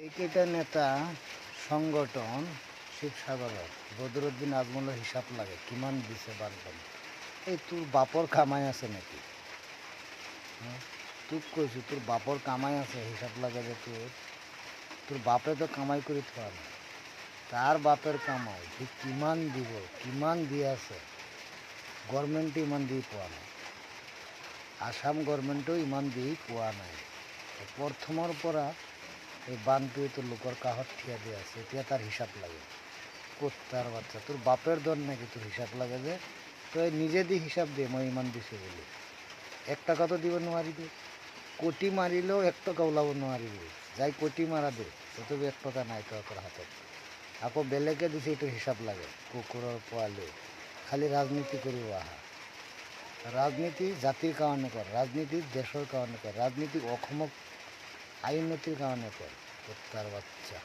এইকেইটা নেতা সংগঠন শিৱসাগৰৰ বদৰুদ্দিন আজমলৰ হিচাপ লাগে কিমান দিছে বানপানী। এই তোৰ বাপৰ কামাই আছে নেকি? তোক কৈছোঁ তোৰ বাপৰ কামাই আছে, হিচাপ লাগে যে তোৰ বাপে তো কামাই কৰি থোৱা নাই, তাৰ বাপেৰ কামাই সি কিমান দিব, কিমান দি আছে। গভৰ্নমেন্টে ইমান দি পোৱা নাই, আসাম গভৰ্নমেন্টেও ইমান দি পোৱা নাই। প্ৰথমৰ পৰা এই বানটোৱেতো লোকৰ কাষত থিয়া দি আছে, এতিয়া তাৰ হিচাপ লাগে। কুত্তাৰ বাচ্চা, তোৰ বাপেৰ দন নাকি তোৰ হিচাপ লাগে যে তই নিজে দি হিচাপ দে মই ইমান দিছোঁ বুলি। 1 টাকা তো দিব নোৱাৰিবি, কোটি মাৰিলেও 1 টকা ওলাব নোৱাৰিবি। যাই কোটি মাৰা দে, তথাপি 1 টকা নাই তোৰ হাতত। আকৌ বেলেগে দিছে এইটো হিচাপ লাগে। কুকুৰৰ পোৱালি খালি ৰাজনীতি কৰিব আহা। ৰাজনীতি জাতিৰ কাৰণে কৰ, ৰাজনীতি দেশৰ কাৰণে কৰ, ৰাজনীতি অসমক আইনতিৰ কাৰণে কৰ। কুত্তাৰ বাচ্চা।